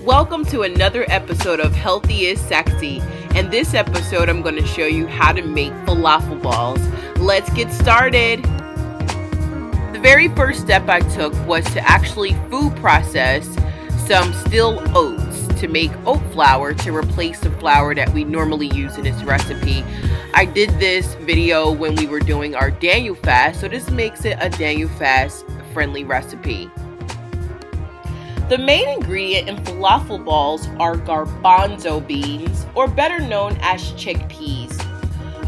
Welcome to another episode of Healthy is Sexy. In this episode, I'm going to show you how to make falafel balls. Let's get started. The very first step I took was to actually food process some still oats to make oat flour to replace the flour that we normally use in this recipe. I did this video when we were doing our Daniel fast, so this makes it a Daniel fast friendly recipe. The main ingredient in falafel balls are garbanzo beans, or better known as chickpeas.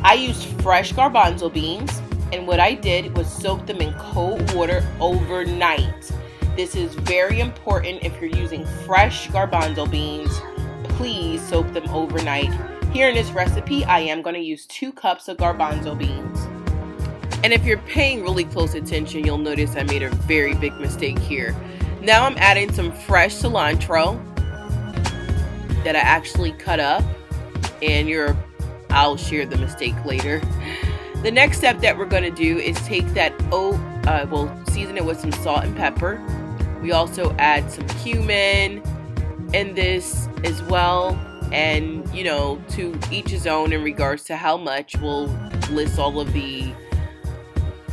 I used fresh garbanzo beans, and what I did was soak them in cold water overnight. This is very important if you're using fresh garbanzo beans. Please soak them overnight. Here in this recipe, I am going to use 2 cups of garbanzo beans. And if you're paying really close attention, you'll notice I made a very big mistake here. Now I'm adding some fresh cilantro that I actually cut up, and I'll share the mistake later. The next step that we're going to do is take that oat, we'll season it with some salt and pepper. We also add some cumin in this as well, and to each his own in regards to how much. We'll list all of the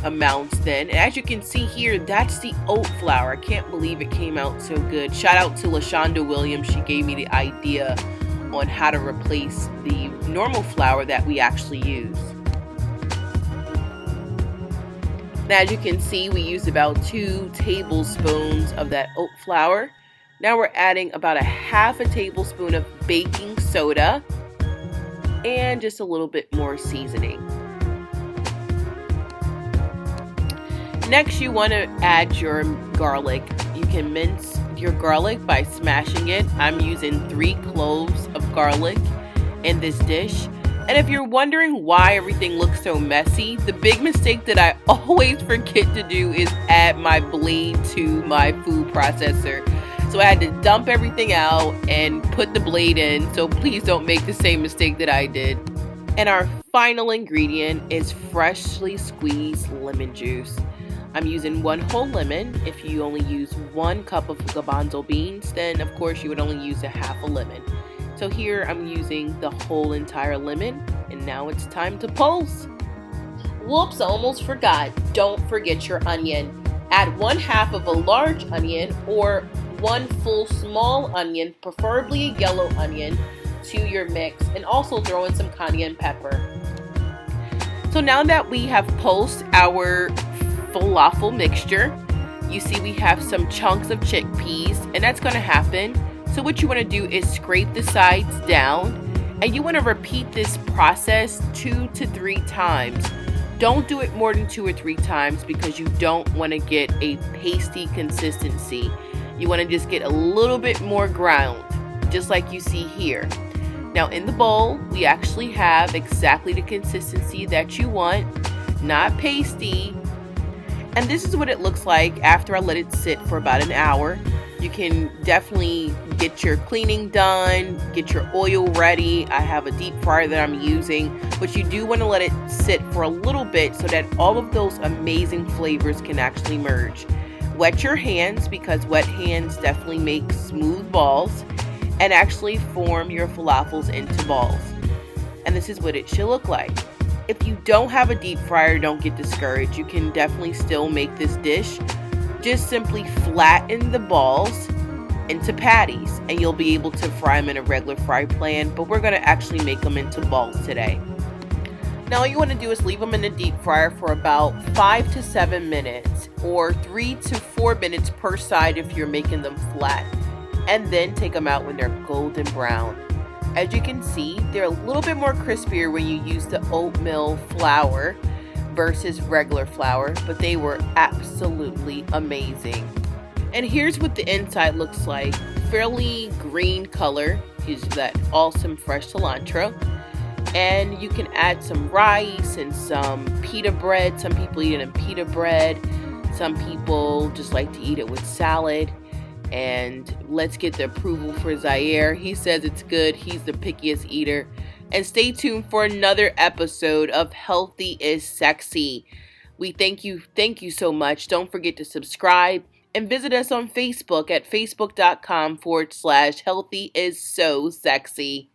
amounts then. And as you can see here, that's the oat flour. I can't believe it came out so good. Shout out to LaShonda Williams. She gave me the idea on how to replace the normal flour that we actually use. Now, as you can see, we used about 2 tablespoons of that oat flour. Now we're adding about a half a tablespoon of baking soda and just a little bit more seasoning. Next, you want to add your garlic. You can mince your garlic by smashing it. I'm using 3 cloves of garlic in this dish. And if you're wondering why everything looks so messy, the big mistake that I always forget to do is add my blade to my food processor. So I had to dump everything out and put the blade in. So please don't make the same mistake that I did. And our final ingredient is freshly squeezed lemon juice. I'm using 1 whole lemon. If you only use 1 cup of garbanzo beans, then of course you would only use a half a lemon. So here I'm using the whole entire lemon, and now it's time to pulse. Whoops, I almost forgot. Don't forget your onion. Add 1/2 of a large onion or 1 full small onion, preferably a yellow onion, to your mix, and also throw in some cayenne pepper. So now that we have pulsed our falafel mixture, you see we have some chunks of chickpeas, and that's going to happen. So what you want to do is scrape the sides down, and you want to repeat this process 2 to 3 times. Don't do it more than 2 or 3 times because you don't want to get a pasty consistency. You want to just get a little bit more ground, just like you see here. Now in the bowl, we actually have exactly the consistency that you want, not pasty. And this is what it looks like after I let it sit for about an hour. You can definitely get your cleaning done, get your oil ready. I have a deep fryer that I'm using, but you do want to let it sit for a little bit so that all of those amazing flavors can actually merge. Wet your hands because wet hands definitely make smooth balls and actually form your falafels into balls. And this is what it should look like. If you don't have a deep fryer, don't get discouraged. You can definitely still make this dish. Just simply flatten the balls into patties and you'll be able to fry them in a regular fry pan, but we're going to actually make them into balls today. Now all you want to do is leave them in the deep fryer for about 5 to 7 minutes or 3 to 4 minutes per side if you're making them flat, and then take them out when they're golden brown. As you can see, they're a little bit more crispier when you use the oatmeal flour versus regular flour, but they were absolutely amazing. And here's what the inside looks like. Fairly green color. Use that awesome fresh cilantro. And you can add some rice and some pita bread. Some people eat it in pita bread. Some people just like to eat it with salad. And let's get the approval for Zaire. He says it's good. He's the pickiest eater. And stay tuned for another episode of Healthy is Sexy. We thank you so much. Don't forget to subscribe And visit us on Facebook at facebook.com/healthy is so sexy.